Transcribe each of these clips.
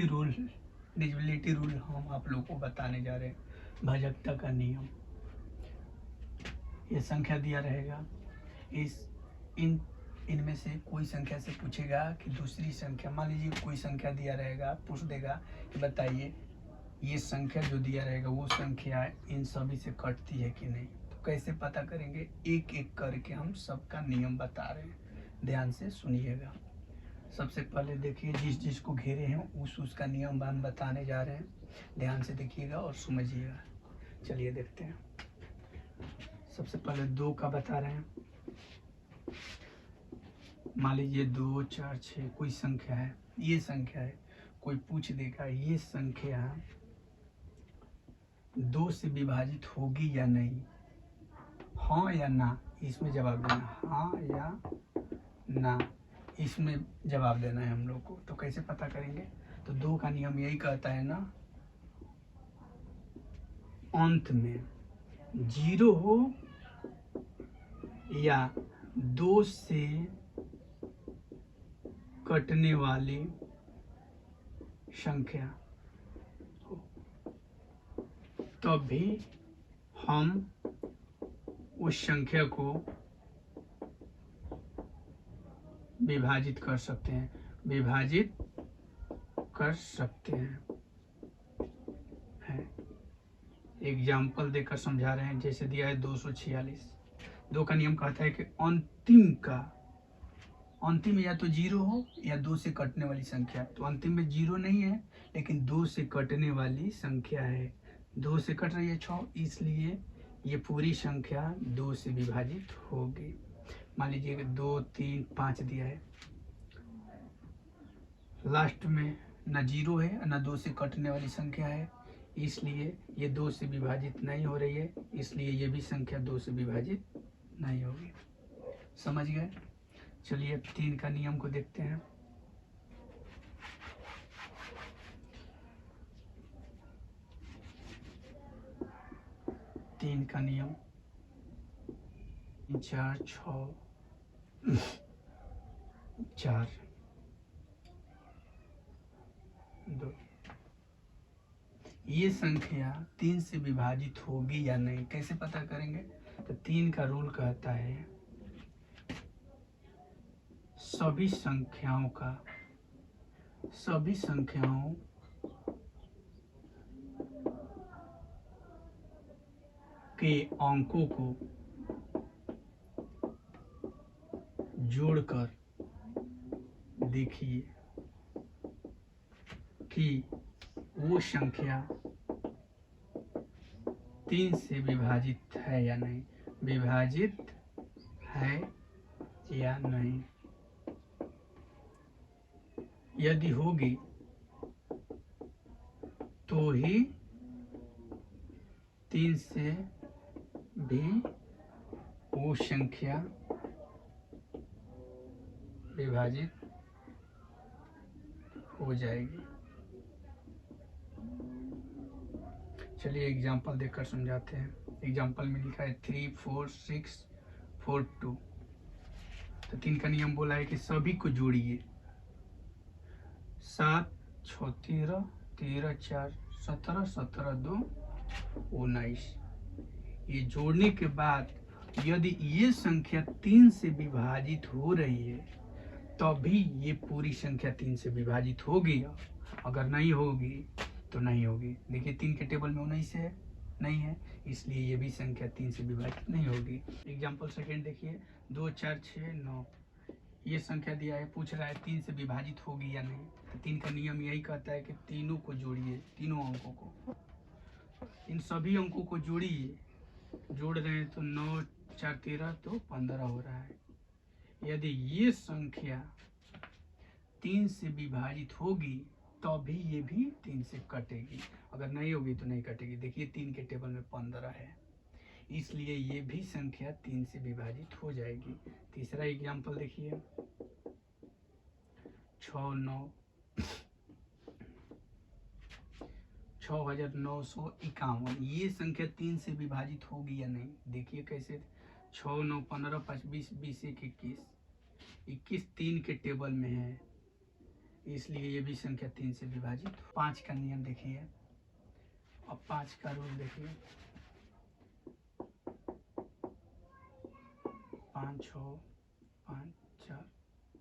Rule divisibility rule हम आप लोगों को बताने जा रहे हैं। भाजकता का नियम, ये संख्या दिया रहेगा, इनमें से कोई संख्या से पूछेगा कि दूसरी संख्या, मान लीजिए कोई संख्या दिया रहेगा, पूछ देगा कि बताइए ये संख्या जो दिया रहेगा वो संख्या इन सभी से कटती है कि नहीं। तो कैसे पता करेंगे, एक एक करके हम सबका नियम बता रहे हैं, ध्यान से सुनिएगा। सबसे पहले देखिए, जिस को घेरे हैं उसका नियम हम बताने जा रहे हैं, ध्यान से देखिएगा और समझिएगा। चलिए देखते हैं। सबसे पहले 2 का बता रहे हैं। मान लीजिए 2, 4, 6 कोई संख्या है, ये संख्या है, कोई पूछ देगा ये संख्या 2 से विभाजित होगी या नहीं, हाँ या ना, इसमें जवाब देना, हाँ या ना, इसमें जवाब देना है हम लोग को। तो कैसे पता करेंगे, तो 2 का नियम यही कहता है ना, अंत में 0 हो या 2 से कटने वाली संख्या हो, तब भी हम उस संख्या को विभाजित कर सकते हैं, विभाजित कर सकते हैं। एग्जाम्पल देकर समझा रहे हैं, जैसे दिया है 246। 2 का नियम कहता है कि अंतिम या तो 0 हो या 2 से कटने वाली संख्या। तो अंतिम में 0 नहीं है, लेकिन 2 से कटने वाली संख्या है। 2 से कट रही है 6, इसलिए ये पूरी संख्या 2 से विभाजित होगी। मान लीजिए कि 2, 3, 5 दिया है, लास्ट में ना 0 है ना 2 से कटने वाली संख्या है, इसलिए ये 2 से विभाजित नहीं हो रही है, इसलिए ये भी संख्या 2 से विभाजित नहीं होगी। समझ गए। चलिए 3 का नियम को देखते हैं। तीन का नियम, 4, 6, 4, 2, ये संख्या 3 से विभाजित होगी या नहीं, कैसे पता करेंगे। तो 3 का रूल कहता है सभी संख्याओं के अंकों को जोड़कर देखिए कि वो संख्या 3 से विभाजित है या नहीं, विभाजित है या नहीं। यदि होगी तो ही 3 से भी वो संख्या विभाजित हो जाएगी। चलिए एग्जाम्पल देखकर समझाते हैं। एग्जाम्पल में लिखा है 3, 4, 6, 4, 2। तो 3 का नियम बोला है कि सभी को जोड़िए। 7, 6, 13, 13, 4, 17, 17, 2, 19। ये जोड़ने के बाद यदि ये संख्या 3 से विभाजित हो रही है, तभी ये पूरी संख्या 3 से विभाजित होगी। अगर नहीं होगी तो नहीं होगी। देखिए 3 के टेबल में 19 है, नहीं है, इसलिए ये भी संख्या 3 से विभाजित नहीं होगी। एग्जाम्पल सेकेंड देखिए, 2, 4, 6, 9। ये संख्या दिया है, पूछ रहा है 3 से विभाजित होगी या नहीं। तो 3 का नियम यही कहता है कि तीनों को जोड़िए, तीनों अंकों को, इन सभी अंकों को जोड़िए। जोड़ रहे हैं तो 9, 4, 13 तो 15 हो रहा है। यदि ये संख्या 3 से विभाजित होगी तभी ये भी 3 से कटेगी, अगर नहीं होगी तो नहीं कटेगी। देखिए 3 के टेबल में 15 है, इसलिए ये भी संख्या 3 से विभाजित हो जाएगी। तीसरा एग्जाम्पल देखिए, 6,951। ये संख्या 3 से विभाजित होगी या नहीं, देखिए कैसे। 6, 9, 15, 5, 20, 20, 1, 21। 21 3 के टेबल में है, इसलिए ये भी संख्या 3 से विभाजित। 5 का नियम देखिए, अब 5 का रूल देखिए, 5 हो 5 4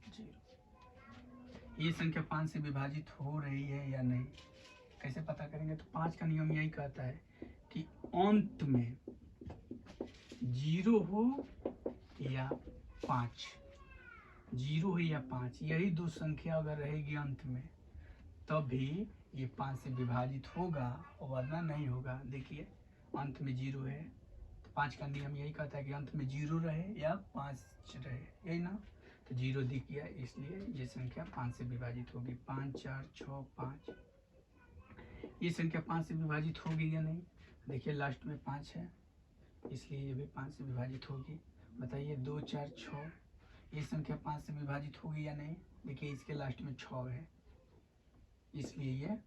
0। ये संख्या 5 से विभाजित हो रही है या नहीं, कैसे पता करेंगे? तो 5 का नियम यही कहता है कि अंत में 0 हो या 5, 0 हो या 5, यही दो संख्या अगर रहेगी अंत में तभी ये 5 से विभाजित होगा, वरना नहीं होगा। देखिए अंत में 0 है तो 5 का नियम यही कहता है कि अंत में 0 रहे या 5 रहे, यही ना। तो 0 दिख गया, इसलिए ये संख्या 5 से विभाजित होगी। 5 4 6 5, ये संख्या 5 से विभाजित होगी या नहीं? देखिए लास्ट में 5 है, इसलिए ये भी 5 से विभाजित होगी। बताइए 2 4 6, ये संख्या 5 से विभाजित होगी या नहीं? देखिए इसके लास्ट में 6 है, इसलिए ये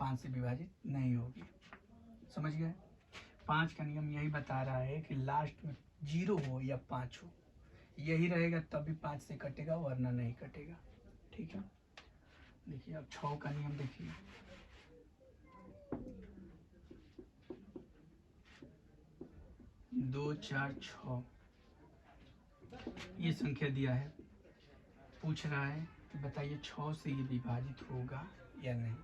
5 से विभाजित नहीं होगी। समझ गए? 5 का नियम यही बता रहा है कि लास्ट में 0 हो या 5 हो, यही रहेगा तभी 5 से कटेगा, वरना नहीं कटेगा। ठीक है, देखिए अब 6 का नियम देखिए, 2 4 6, ये संख्या दिया है, पूछ रहा है कि बताइए 6 से ये विभाजित होगा या नहीं।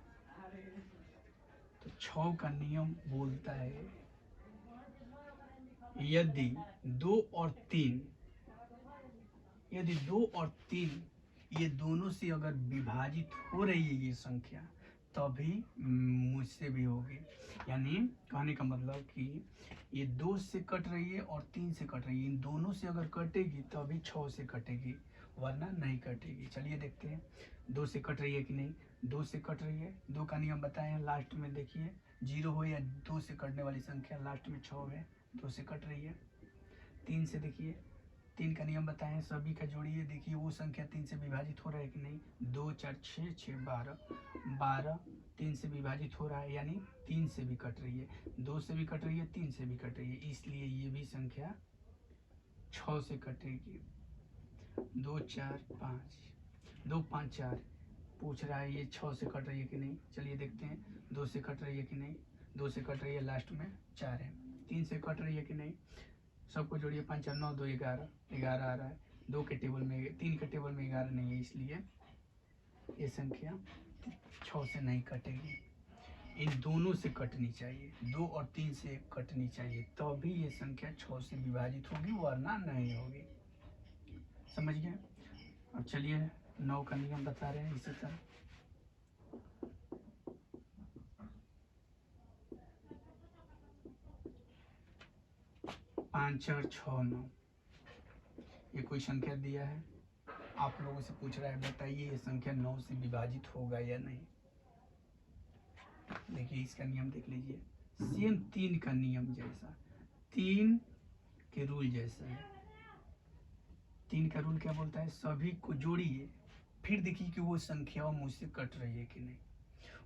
तो 6 का नियम बोलता है यदि 2 और 3, यदि 2 और 3 ये दोनों से अगर विभाजित हो रही है ये संख्या, तभी मुझसे भी होगी। यानी कहने का मतलब कि ये 2 से कट रही है और 3 से कट रही है, इन दोनों से अगर कटेगी तभी 6 से कटेगी, वरना नहीं कटेगी। चलिए देखते हैं 2 से कट रही है कि नहीं। 2 से कट रही है, 2 का नियम बताएं, लास्ट में देखिए 0 हो या 2 से कटने वाली संख्या, लास्ट में 6 है, 2 से कट रही है। 3 से देखिए, 3 का नियम बताएं, सभी का जोड़िए, देखिए वो संख्या 3 से विभाजित हो रहा है कि नहीं। 2 4 6 6 12, 12 3 से विभाजित हो रहा है, यानी 3 से भी कट रही है, 2 से भी कट रही है, 3 से भी कट रही है, इसलिए ये भी संख्या 6 से कटेगी। 2 4 5, 2 5 4, पूछ रहा है ये 6 से कट रही है कि नहीं। चलिए देखते हैं 2 से कट रही है कि नहीं। 2 से कट रही है, लास्ट में 4 है। 3 से कट रही है कि नहीं, सबको जोड़िए, 5 4 9 2 11, 11 आ रहा है। 2 के टेबल में, 3 के टेबल में 11 नहीं है, इसलिए ये संख्या 6 से नहीं कटेगी। इन दोनों से कटनी चाहिए, 2 और 3 से कटनी चाहिए, तभी ये संख्या 6 से विभाजित होगी, वरना नहीं होगी। समझ गए? अब चलिए 9 का नियम बता रहे हैं इसी तरह। 5 4 6 9, ये कोई संख्या दिया है, आप लोगों से पूछ रहा है बताइए ये संख्या 9 से विभाजित होगा या नहीं। देखिए इसका नियम देख लीजिए, सेम 3 का नियम जैसा, 3 के रूल जैसा है। 3 का रूल क्या बोलता है? सभी को जोड़िए, फिर देखिए कि वो संख्या मुझसे कट रही है कि नहीं।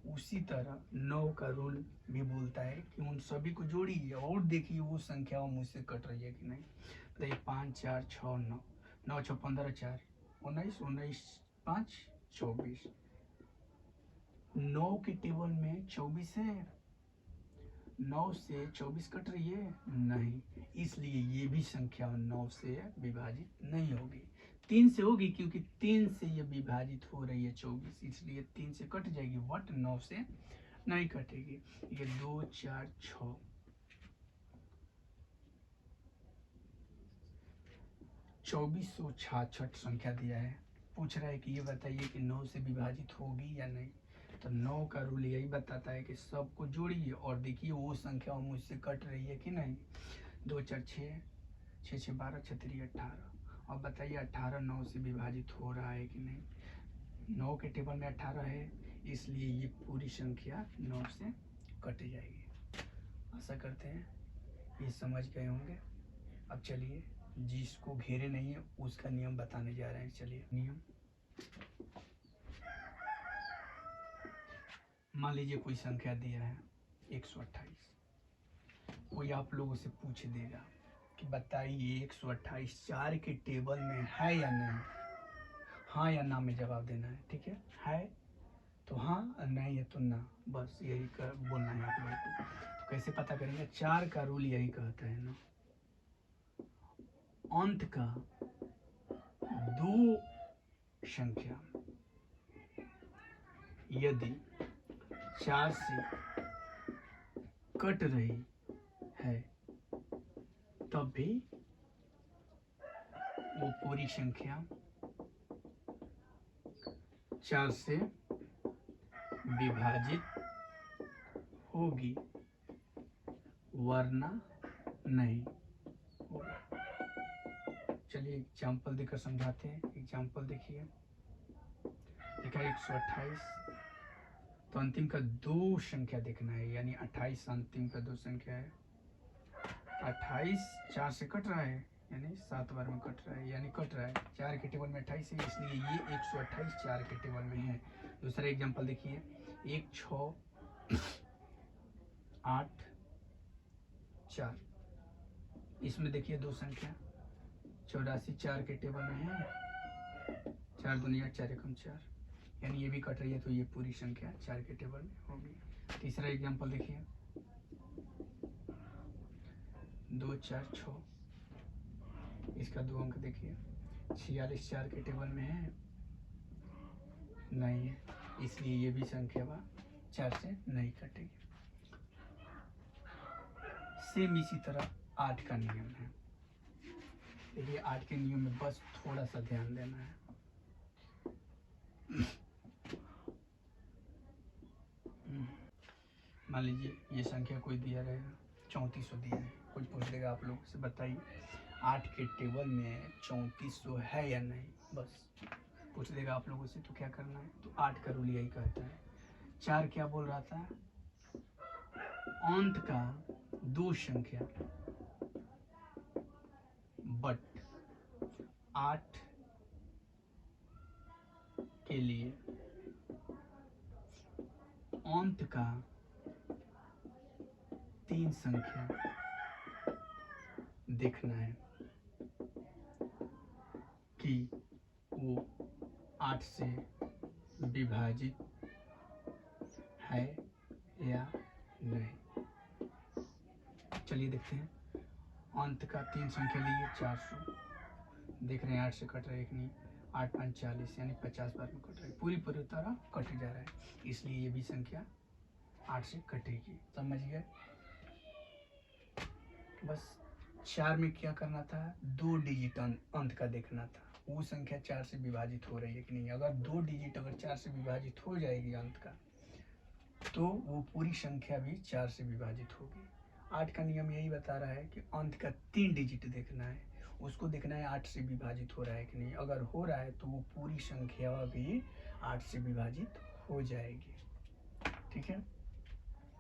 उसी तरह 9 का रूल भी बोलता है कि उन सभी को जोड़िए और देखिए वो संख्या मुझसे कट रही है कि नहीं। बताइए 5 4 6 9, 9 6 15 4 19, 19 5 24, 9 के टेबल में 24 है, 9 से 24 कट रही है नहीं, इसलिए ये भी संख्या 9 से विभाजित नहीं होगी। 3 से होगी, क्योंकि 3 से ये विभाजित हो रही है 24, इसलिए 3 से कट जाएगी, बट 9 से नहीं कटेगी। ये 2 4 6, 2466 संख्या दिया है, पूछ रहा है कि ये बताइए कि 9 से विभाजित होगी या नहीं। तो 9 का रूल यही बताता है कि सबको जोड़िए और देखिए वो संख्या मुझसे कट रही है कि नहीं। 2 4 6, 6 6 12, 6 3 18, और बताइए 18 9 से विभाजित हो रहा है कि नहीं। 9 के टेबल में 18 है, इसलिए ये पूरी संख्या 9 से कट जाएगी। आशा करते हैं ये समझ गए होंगे। अब चलिए जिसको घेरे नहीं है उसका नियम बताने जा रहे हैं। चलिए नियम, मान लीजिए कोई संख्या दिया है 128, कोई आप लोगों से पूछ देगा कि बताइए 128 4 के टेबल में है या नहीं। हाँ या ना में जवाब देना है, ठीक है तो हाँ, नहीं है तो ना, बस यही बोलना है आप लोगों को। तो कैसे पता करेंगे? 4 का रूल यही कहता है ना, अंत का 2 संख्या यदि 4 से कट रही है तब भी वो पूरी संख्या 4 से विभाजित होगी, वरना नहीं होगा। चलिए एग्जाम्पल देकर समझाते हैं। एग्जाम्पल देखिए, देखा 128, तो अंतिम का 2 संख्या देखना है, यानी 28 अंतिम का 2 संख्या है। 28 4 से कट रहा है, यानी 7 बार में कट रहा है, यानी कट रहा है 4 के टेबल में 28 है, इसलिए ये 128 4 के टेबल में है। दूसरा एग्जाम्पल देखिए, 1 6 8 4, इसमें देखिए 2 संख्या 84 4 के टेबल में है, 4 दुनिया 4 एकम 4, यानी ये भी कट रही है, तो ये पूरी संख्या 4 के टेबल में होगी। तीसरा एग्जाम्पल देखिए, 2 4 6, इसका 2 अंक देखिए, 46 4 के टेबल में है, नहीं है, इसलिए ये भी संख्या 4 से नहीं कटेगी। सेम इसी तरह 8 का नियम है। देखिए 8 के नियम में बस थोड़ा सा ध्यान देना है। मान लीजिए ये संख्या कोई दिया रहेगा, 3400 दिया है, कुछ पूछ लेगा आप लोग से, बताइए 8 के टेबल में 3400 है या नहीं, बस पूछ लेगा आप लोगों से, तो क्या करना है? तो 8 का रूल यही कहता है। 4 क्या बोल रहा था? अंत का 2 संख्या, बट 8 के लिए अंत का 3 संख्या देखना है कि वो 8 से विभाजित है या नहीं। चलिए देखते हैं। अंत का 3 संख्या लिए 400, देख रहे हैं 8 से कट रहा है, एक नहीं, 8 5 40, यानी 50 बार में कट रहा है, पूरी तरह कट जा रहा है, इसलिए ये भी संख्या 8 से कटेगी। समझ गए? बस 4 में क्या करना था? 2 डिजिट अंत का देखना था, वो संख्या 4 से विभाजित हो रही है कि नहीं। अगर 2 डिजिट अगर 4 से विभाजित हो जाएगी अंत का, तो वो पूरी संख्या भी 4 से विभाजित होगी। 8 का नियम यही बता रहा है कि अंत का 3 डिजिट देखना है, उसको देखना है 8 से विभाजित हो रहा है कि नहीं। अगर हो रहा है तो वो पूरी संख्या भी 8 से विभाजित हो जाएगी। ठीक है?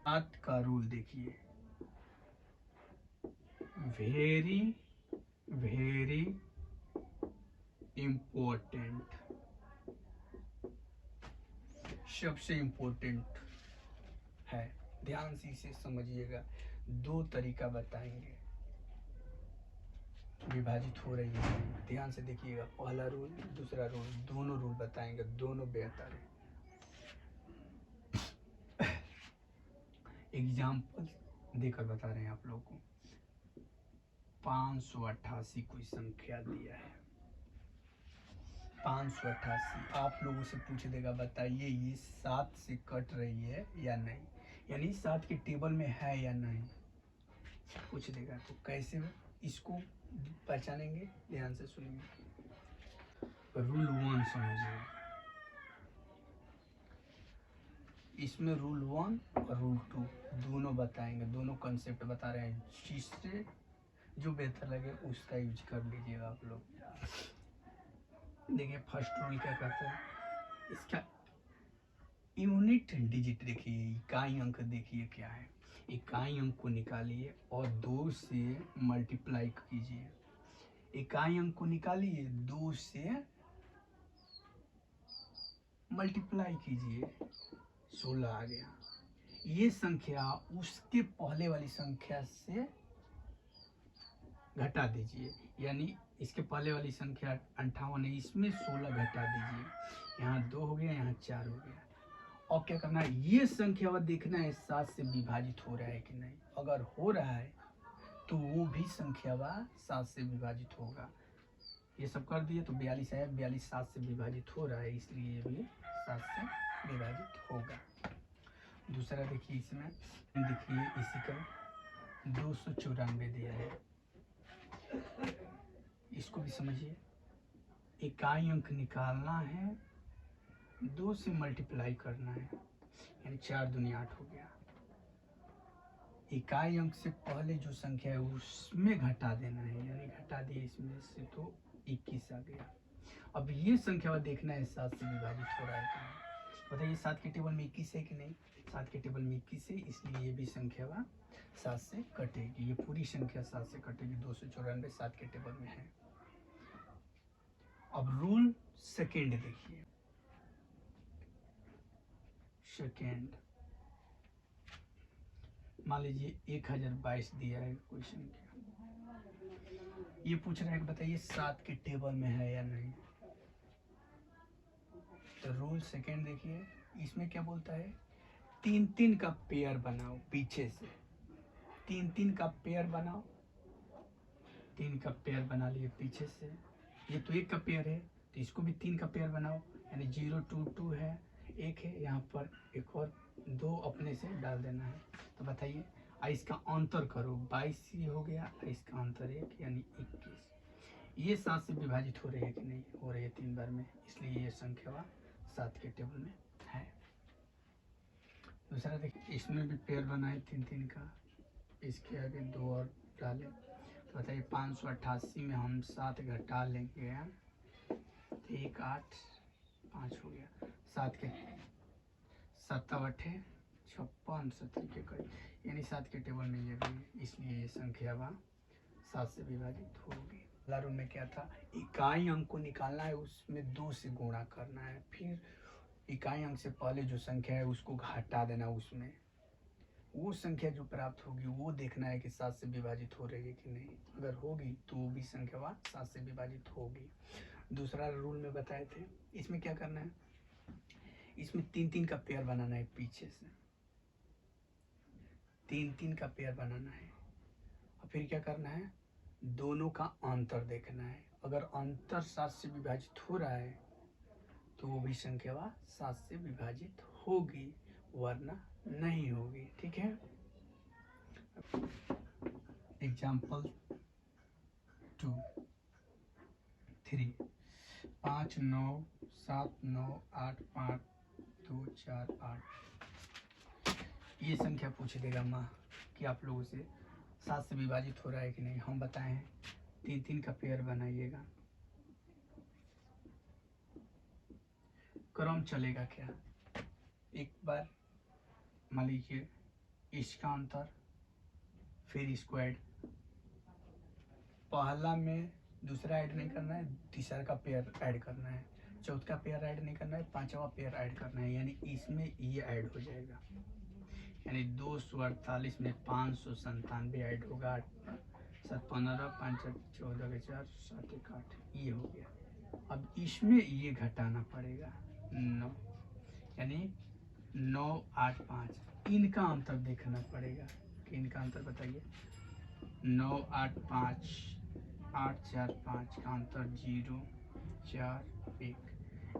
8 का रूल देखिए, वेरी वेरी इम्पोर्टेंट, सबसे इम्पोर्टेंट है, ध्यान से इसे समझिएगा। 2 तरीका बताएंगे, विभाजित हो रही है, ध्यान से देखिएगा। पहला रूल, दूसरा रूल, दोनों रूल बताएंगे, दोनों बेहतर है। एग्जाम्पल देकर बता रहे हैं आप लोगों को। 588 कोई संख्या दिया है, 588 आप लोगों से पूछ देगा, बताइए ये 7 से कट रही है या नहीं, यानी 7 के टेबल में है या नहीं, पूछ देगा। तो कैसे इसको पहचानेंगे? ध्यान से सुनिए। रूल 1 समझिए, इसमें रूल 1 और रूल 2 दोनों बताएंगे, दोनों कंसेप्ट बता रहे हैं, जिससे जो बेहतर लगे उसका यूज कर लीजिएगा आप लोग। देखिए फर्स्ट रूल क्या कहता है, इसका यूनिट डिजिट देखिए, इकाई अंक देखिए क्या है। इकाई अंक को निकालिए और 2 से मल्टीप्लाई कीजिए। इकाई अंक को निकालिए, 2 से मल्टीप्लाई कीजिए, 16 आ गया। ये संख्या उसके पहले वाली संख्या से घटा दीजिए, यानी इसके पहले वाली संख्या 58 है, इसमें 16 घटा दीजिए, यहाँ 2 हो गया, यहाँ 4 हो गया। और क्या करना है, ये संख्या वा देखना है 7 से विभाजित हो रहा है कि नहीं। अगर हो रहा है तो वो भी संख्या वा 7 से विभाजित होगा। ये सब कर दिए तो 42 है, 42 7 से विभाजित हो रहा है, इसलिए ये भी 7 से विभाजित होगा। दूसरा देखिए, इसमें देखिए इसी का 294 दिया है, इसको भी समझिए। इकाई अंक निकालना है, 2 से मल्टीप्लाई करना है, यानी 4 दूनी 8 हो गया। इकाई अंक से पहले जो संख्या है उसमें घटा देना है, यानी घटा दिए इसमें से तो 21 आ गया। अब ये संख्या देखना है 7 से विभाजित हो रहा है कि नहीं। बताइए 7 के टेबल में 21 है कि नहीं, 7 के टेबल में 21 है, इसलिए ये भी संख्या 7 से कटेगी। ये पूरी संख्या 7 से कटेगी, 294 7 के टेबल में है। अब रूल सेकेंड देखिए, सेकेंड मान लीजिए 1022 दिया है कोई संख्या, ये पूछ रहा है कि बताइए 7 के टेबल में है या नहीं। तो रूल सेकेंड देखिए, इसमें क्या बोलता है, 3-3 का पेयर बनाओ पीछे से, 3-3 का पेयर बनाओ। 3 का पेयर बना लिए पीछे से, ये तो 1 का पेयर है तो इसको भी 3 का पेयर बनाओ, यानी 0 2 2 है, 1 है, यहाँ पर एक और 2 अपने से डाल देना है। तो बताइए इसका अंतर करो, 22 ये हो गया, इसका अंतर 1 यानी 21। ये 7 से विभाजित हो रही है कि नहीं, हो रही है 3 बार में, इसलिए ये संख्या 7 के टेबल में है। दूसरा देखिए, इसमें भी पेयर बनाए 3-3 का, इसके आगे 2 और डाले। तो बताइए 588 में हम 7 घटा लेंगे, 1 8 5 हो गया, 7 के 7 8 56 70 के करीब, यानी 7 के टेबल में ये भी, इसलिए ये संख्या 7 से विभाजित होगी। अगला रूल में क्या था, इकाई अंक को निकालना है, उसमें 2 से गुणा करना है, फिर इकाई अंक से पहले जो संख्या है उसको घटा देना, उसमें वो संख्या जो प्राप्त होगी वो देखना है कि 7 से विभाजित हो रही है कि नहीं। अगर होगी तो वो भी संख्या 7 से विभाजित होगी। दूसरा रूल में बताए थे, इसमें क्या करना है, इसमें 3-3 का पेयर बनाना है पीछे से, 3-3 का पेयर बनाना है, और फिर क्या करना है, दोनों का अंतर देखना है। अगर अंतर 7 से विभाजित हो रहा है तो वो भी संख्या 7 से विभाजित होगी, वरना नहीं होगी। ठीक है। एग्जाम्पल 2 3 5 9 7 9 8 5 2 4 8, ये संख्या पूछ देगा माँ कि आप लोगों से 7 से विभाजित हो रहा है कि नहीं। हम बताए हैं 3-3 का पेयर बनाइएगा, क्रम चलेगा क्या, एक बार मान लीजिए इसका अंतर, फिर स्क्वायर, पहला में दूसरा ऐड नहीं करना है, तीसरा का पेयर ऐड करना है, चौथा पेयर ऐड नहीं करना है, पांचवा पेयर ऐड करना है, यानी इसमें ये ऐड हो जाएगा, यानी 248 में 597 ऐड होगा, 7 15 5 14 के 4 7 1 8, ये हो गया। अब इसमें ये घटाना पड़ेगा 9, यानी 9 8 5, इनका अंतर देखना पड़ेगा कि इनका अंतर बताइए, 9 8 5 8 4 5 का अंतर 0 4 1,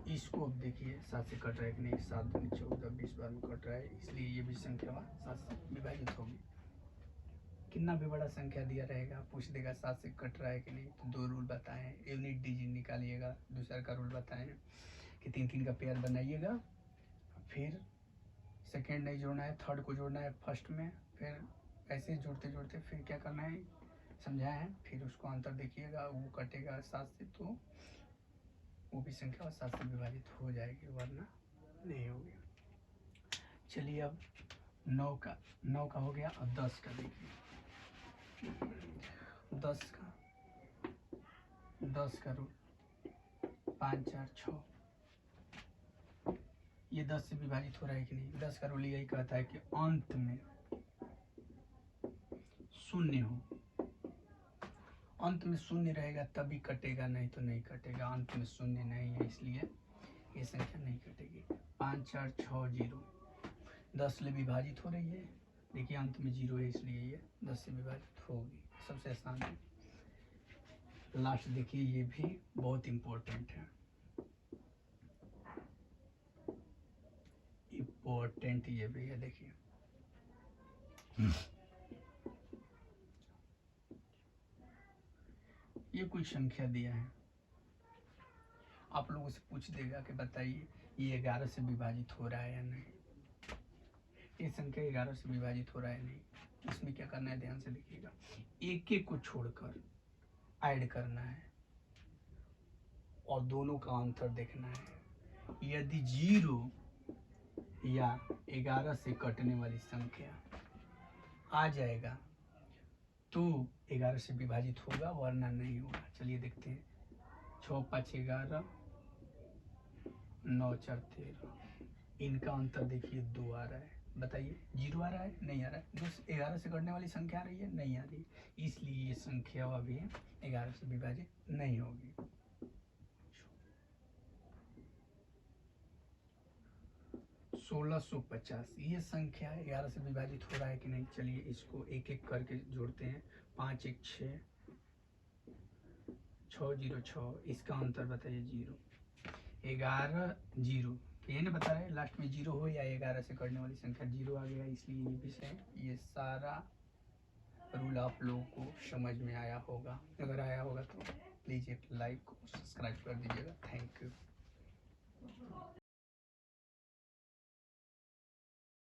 इसको अब देखिए 7 से कट रहा है कि नहीं, 7 दूनी 14 20 बार में कट रहा है, इसलिए ये भी संख्या 7 से विभाजित होगी। कितना भी बड़ा संख्या दिया रहेगा पूछ देगा 7 से कट रहा है कि नहीं। तो 2 रूल बताए हैं, यूनिट डिजिट निकालिएगा, दूसरा का रूल बताए हैं कि 3-3 का पेयर बनाइएगा, फिर सेकेंड नहीं जोड़ना है, थर्ड को जोड़ना है फर्स्ट में, फिर ऐसे जोड़ते जोड़ते फिर क्या करना है समझाए हैं, फिर उसको अंतर देखिएगा, वो कटेगा 7 से तो वो भी संख्या 7 से विभाजित हो जाएगी, वरना नहीं होगी। चलिए अब 9 का हो गया, अब 10 का देखिए, 10 का रूल 5 4 6, ये 10 से विभाजित हो रहा है कि नहीं। 10 का रूल यही कहता है कि अंत में शून्य हो, अंत में शून्य रहेगा तभी कटेगा, नहीं तो नहीं कटेगा। अंत में शून्य नहीं है, इसलिए ये संख्या नहीं कटेगी। 5 4 6 0, 10 से विभाजित हो रही है। देखिए अंत में 0 है इसलिए ये 10 से विभाजित होगी। सबसे आसान है। लास्ट देखिए ये भी बहुत इम्पोर्टेंट है, इम्पोर्टेंट ये भी है। देखिए ये कुछ संख्या दिया है, आप लोगों से पूछ देगा कि बताइए ये 11 से विभाजित हो रहा है या नहीं। ये संख्या 11 से विभाजित हो रहा है नहीं। इसमें क्या करना है, ध्यान से देखिएगा, एक एक को छोड़कर ऐड करना है और दोनों का अंतर देखना है। यदि 0 या 11 से कटने वाली संख्या आ जाएगा तो 11 से विभाजित होगा, वरना नहीं होगा। चलिए देखते हैं। 6 5 11, 9 4 13, इनका अंतर देखिए 2 आ रहा है। बताइए 0 आ रहा है, नहीं आ रहा है। 11 से कटने वाली संख्या आ रही है, नहीं आ रही, इसलिए ये संख्या अभी 11 से विभाजित नहीं होगी। 1650, ये संख्या 11 से विभाजित हो रहा है कि नहीं। चलिए इसको एक एक करके जोड़ते हैं। 5 1 6, 6 0 6, इसका अंतर बताइए 0, 11 0, ये नहीं बता रहे लास्ट में 0 हो या 11 से करने वाली संख्या 0 आ गया, इसलिए ये विषय, ये सारा रूल आप लोगों को समझ में आया होगा। अगर आया होगा तो प्लीज़ एक लाइक और सब्सक्राइब कर दीजिएगा। Thank you.